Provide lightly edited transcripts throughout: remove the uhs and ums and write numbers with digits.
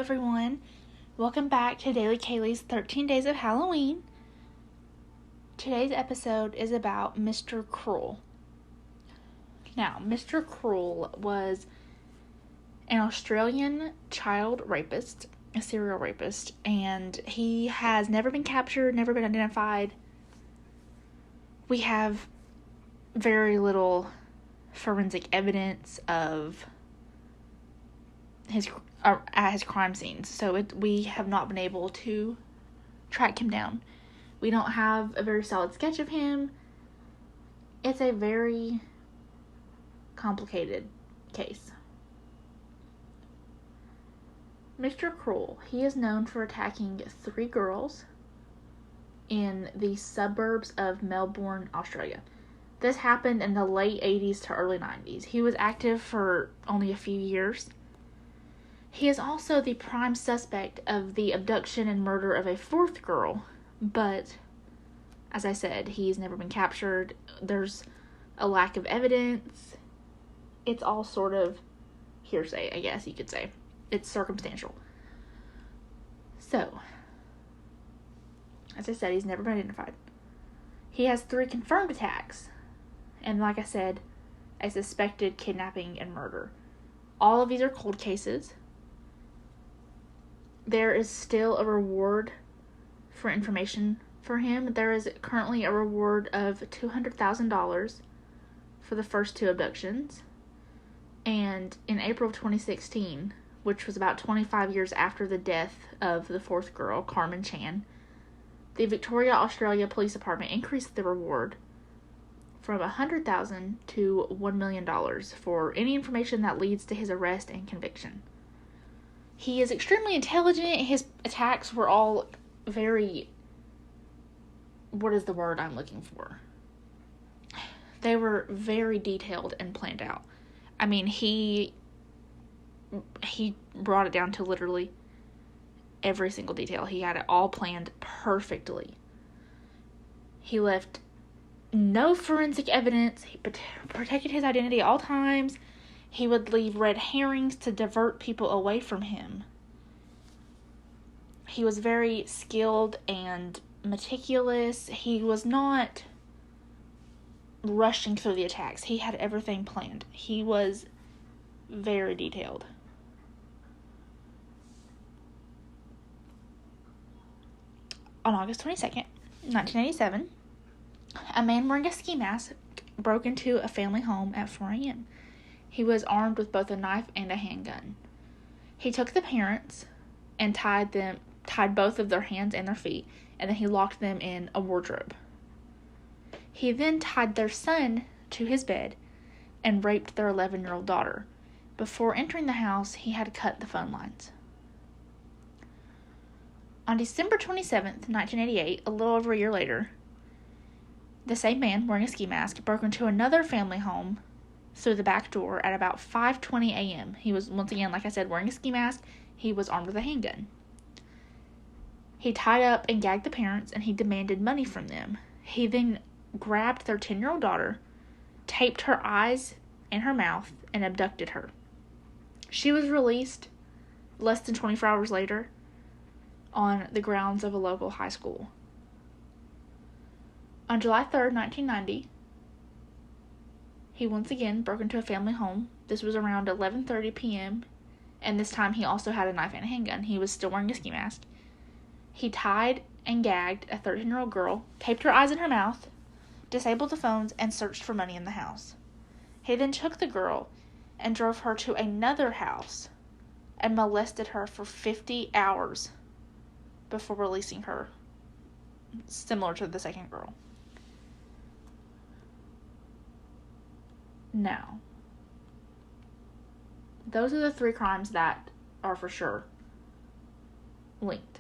everyone. Welcome back to Daily Kaylee's 13 Days of Halloween. Today's episode is about Mr. Cruel. Now, Mr. Cruel was an Australian child rapist, a serial rapist, and he has never been captured, never been identified. We have very little forensic evidence of his crime scenes, so we have not been able to track him down. We don't have a very solid sketch of him. It's a very complicated case. Mr. Cruel, he is known for attacking 3 girls in the suburbs of Melbourne, Australia. This happened in the late 80s to early 90s. He was active for only a few years. He is also the prime suspect of the abduction and murder of a 4th girl, but, as I said, he's never been captured. There's a lack of evidence. It's all sort of hearsay, I guess you could say. It's circumstantial. So, as I said, he's never been identified. He has 3 confirmed attacks, and like I said, a suspected kidnapping and murder. All of these are cold cases. There is still a reward for information for him. There is currently a reward of $200,000 for the first 2 abductions. And in April of 2016, which was about 25 years after the death of the 4th girl, Carmen Chan, the Victoria, Australia Police Department increased the reward from $100,000 to $1 million for any information that leads to his arrest and conviction. He is extremely intelligent. His attacks were all very... what is the word I'm looking for? They were very detailed and planned out. I mean, he brought it down to literally every single detail. He had it all planned perfectly. He left no forensic evidence. He protected his identity at all times. He would leave red herrings to divert people away from him. He was very skilled and meticulous. He was not rushing through the attacks. He had everything planned. He was very detailed. On August 22nd, 1987, a man wearing a ski mask broke into a family home at 4 a.m. He was armed with both a knife and a handgun. He took the parents and tied both of their hands and their feet, and then he locked them in a wardrobe. He then tied their son to his bed and raped their 11-year-old daughter. Before entering the house, he had cut the phone lines. On December 27th, 1988, a little over a year later, the same man, wearing a ski mask, broke into another family home through the back door at about 5:20 a.m. He was, once again, like I said, wearing a ski mask. He was armed with a handgun. He tied up and gagged the parents, and he demanded money from them. He then grabbed their 10-year-old daughter, taped her eyes and her mouth, and abducted her. She was released less than 24 hours later on the grounds of a local high school. On July 3rd, 1990, he once again broke into a family home. This was around 11:30 p.m., and this time he also had a knife and a handgun. He was still wearing a ski mask. He tied and gagged a 13-year-old girl, taped her eyes and her mouth, disabled the phones, and searched for money in the house. He then took the girl and drove her to another house and molested her for 50 hours before releasing her, similar to the second girl. Now, those are the 3 crimes that are for sure linked.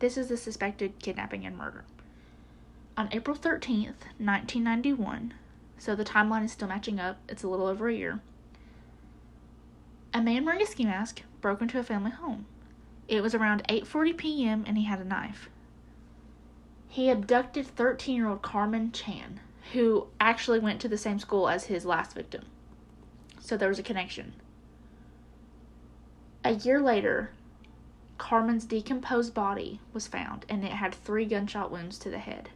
This is the suspected kidnapping and murder. On April 13th, 1991, so the timeline is still matching up, it's a little over a year, a man wearing a ski mask broke into a family home. It was around 8:40 p.m. and he had a knife. He abducted 13-year-old Carmen Chan, who actually went to the same school as his last victim. So there was a connection. A year later, Carmen's decomposed body was found, and it had 3 gunshot wounds to the head.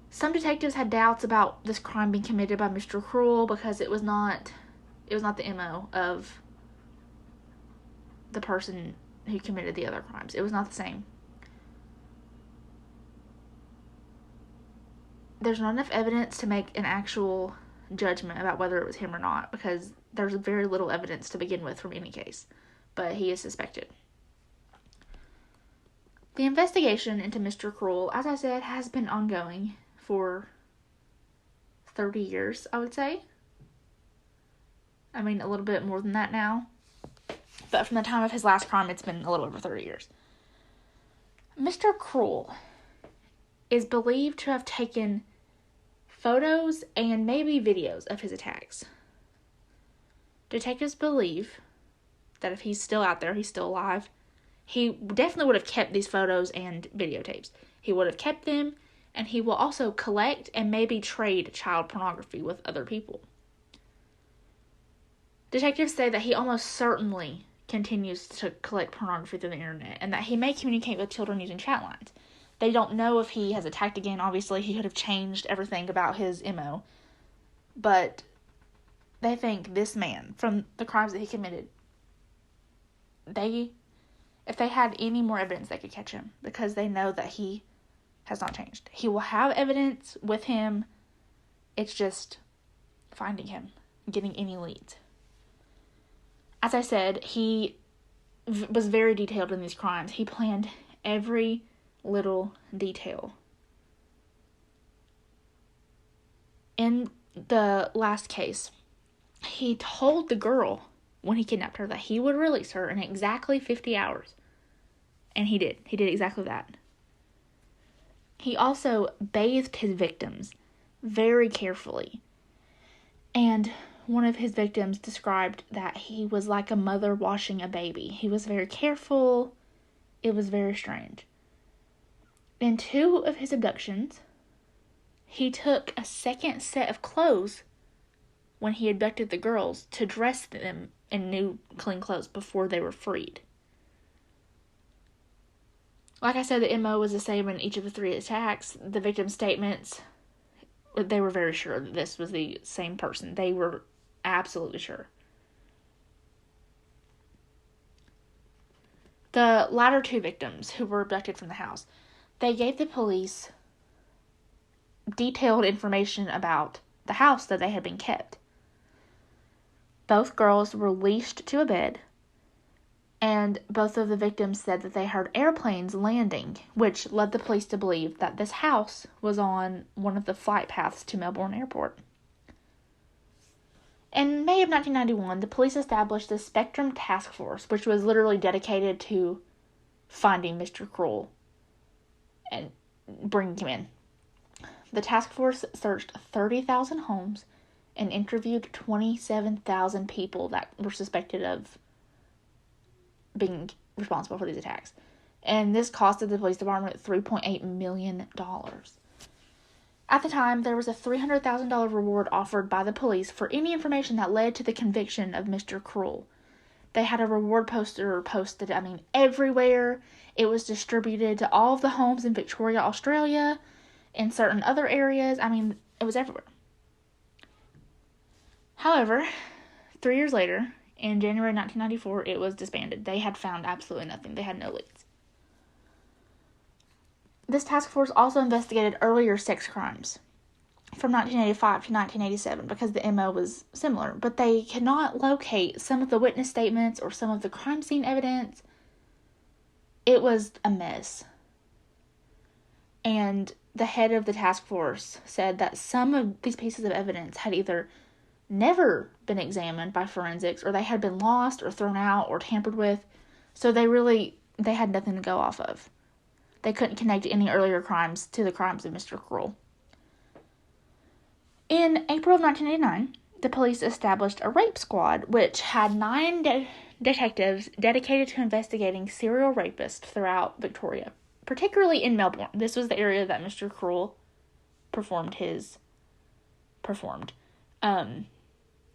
Some detectives had doubts about this crime being committed by Mr. Cruel because it was not the MO of the person who committed the other crimes. It was not the same. There's not enough evidence to make an actual judgment about whether it was him or not, because there's very little evidence to begin with from any case, but he is suspected. The investigation into Mr. Cruel, as I said, has been ongoing for 30 years, I would say. I mean, a little bit more than that now. But from the time of his last crime, it's been a little over 30 years. Mr. Cruel is believed to have taken photos and maybe videos of his attacks. Detectives believe that if he's still out there, he's still alive, he definitely would have kept these photos and videotapes. He would have kept them, and he will also collect and maybe trade child pornography with other people. Detectives say that he almost certainly continues to collect pornography through the internet, and that he may communicate with children using chat lines. They don't know if he has attacked again. Obviously, he could have changed everything about his MO. But they think this man, from the crimes that he committed, if they had any more evidence, they could catch him, because they know that he has not changed. He will have evidence with him. It's just finding him, getting any leads. As I said, he was very detailed in these crimes. He planned every little detail. In the last case, he told the girl when he kidnapped her that he would release her in exactly 50 hours. And he did. He did exactly that. He also bathed his victims very carefully. And one of his victims described that he was like a mother washing a baby. He was very careful. It was very strange. In 2 of his abductions, he took a second set of clothes when he abducted the girls to dress them in new, clean clothes before they were freed. Like I said, the MO was the same in each of the 3 attacks. The victim's statements, they were very sure that this was the same person. They were absolutely sure. The latter 2 victims who were abducted from the house, they gave the police detailed information about the house that they had been kept. Both girls were leashed to a bed, and both of the victims said that they heard airplanes landing, which led the police to believe that this house was on one of the flight paths to Melbourne Airport. In May of 1991, the police established the Spectrum Task Force, which was literally dedicated to finding Mr. Cruel and bringing him in. The task force searched 30,000 homes and interviewed 27,000 people that were suspected of being responsible for these attacks. And this costed the police department $3.8 million. At the time, there was a $300,000 reward offered by the police for any information that led to the conviction of Mr. Cruel. They had a reward poster posted, everywhere. It was distributed to all of the homes in Victoria, Australia, in certain other areas. It was everywhere. However, 3 years later, in January 1994, it was disbanded. They had found absolutely nothing. They had no leads. This task force also investigated earlier sex crimes from 1985 to 1987 because the MO was similar, but they could not locate some of the witness statements or some of the crime scene evidence. It was a mess. And the head of the task force said that some of these pieces of evidence had either never been examined by forensics, or they had been lost or thrown out or tampered with, so they had nothing to go off of. They couldn't connect any earlier crimes to the crimes of Mr. Cruel. In April of 1989, the police established a rape squad, which had 9 detectives dedicated to investigating serial rapists throughout Victoria, particularly in Melbourne. This was the area that Mr. Cruel performed.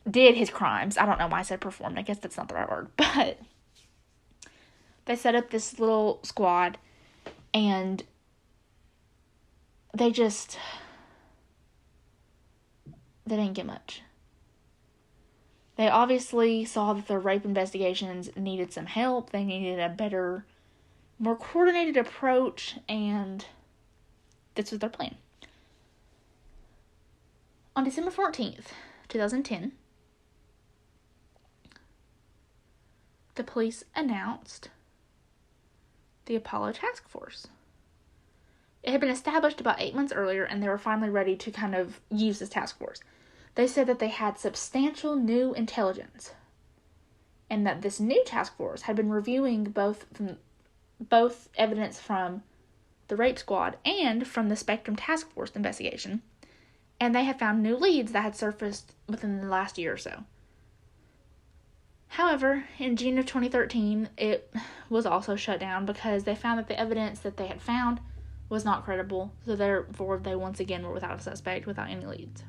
did his crimes. I don't know why I said performed. I guess that's not the right word. But they set up this little squad, and they didn't get much. They obviously saw that their rape investigations needed some help. They needed a better, more coordinated approach, and this was their plan. On December 14th, 2010, the police announced the Apollo Task Force. It had been established about 8 months earlier, and they were finally ready to kind of use this task force. They said that they had substantial new intelligence, and that this new task force had been reviewing both evidence from the rape squad and from the Spectrum Task Force investigation, and they had found new leads that had surfaced within the last year or so. However, in June of 2013, it was also shut down because they found that the evidence that they had found was not credible, so therefore they once again were without a suspect, without any leads.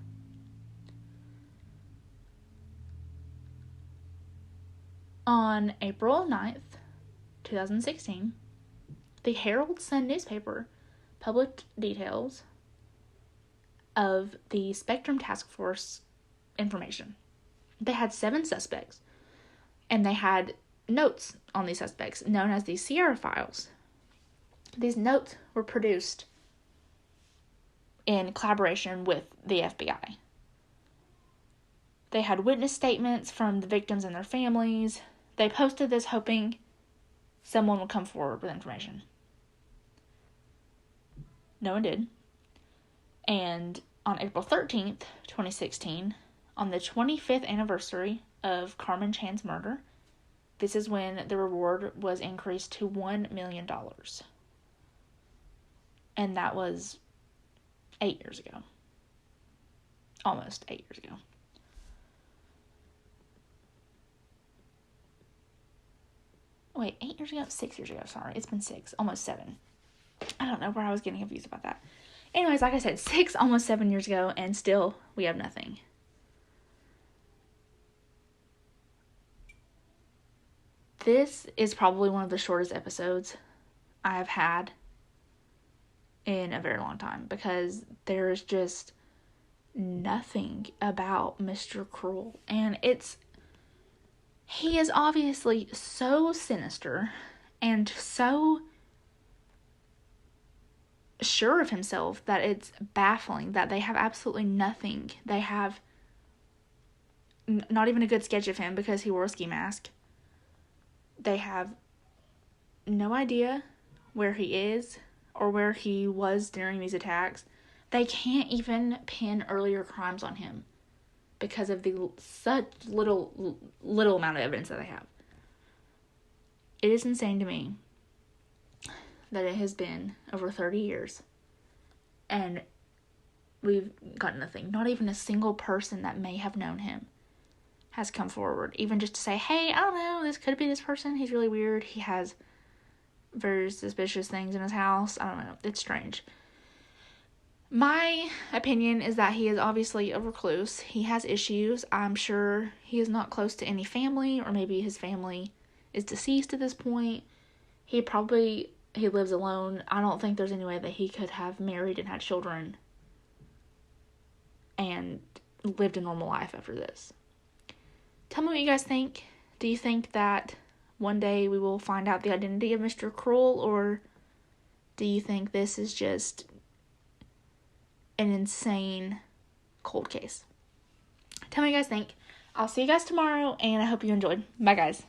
On April 9th, 2016, the Herald Sun newspaper published details of the Spectrum Task Force information. They had 7 suspects, and they had notes on these suspects, known as the Sierra Files. These notes were produced in collaboration with the FBI. They had witness statements from the victims and their families. They posted this hoping someone would come forward with information. No one did. And on April 13th, 2016, on the 25th anniversary of Carmen Chan's murder, this is when the reward was increased to $1 million. And that was 8 years ago. Almost 8 years ago. Wait, 8 years ago? 6 years ago, sorry. It's been 6, almost 7. I don't know where I was getting confused about that. Anyways, like I said, 6, almost 7 years ago, and still we have nothing. This is probably one of the shortest episodes I have had in a very long time, because there's just nothing about Mr. Cruel, and he is obviously so sinister and so sure of himself that it's baffling that they have absolutely nothing. They have not even a good sketch of him because he wore a ski mask. They have no idea where he is or where he was during these attacks. They can't even pin earlier crimes on him because of the such little amount of evidence that they have. It is insane to me that it has been over 30 years and we've got nothing. Not even a single person that may have known him has come forward, even just to say, hey, I don't know, this could be this person. He's really weird. He has very suspicious things in his house. I don't know. It's strange. My opinion is that he is obviously a recluse. He has issues. I'm sure he is not close to any family, or maybe his family is deceased at this point. He lives alone. I don't think there's any way that he could have married and had children and lived a normal life after this. Tell me what you guys think. Do you think that one day we will find out the identity of Mr. Cruel, or do you think this is just an insane cold case? Tell me what you guys think. I'll see you guys tomorrow, and I hope you enjoyed. Bye, guys.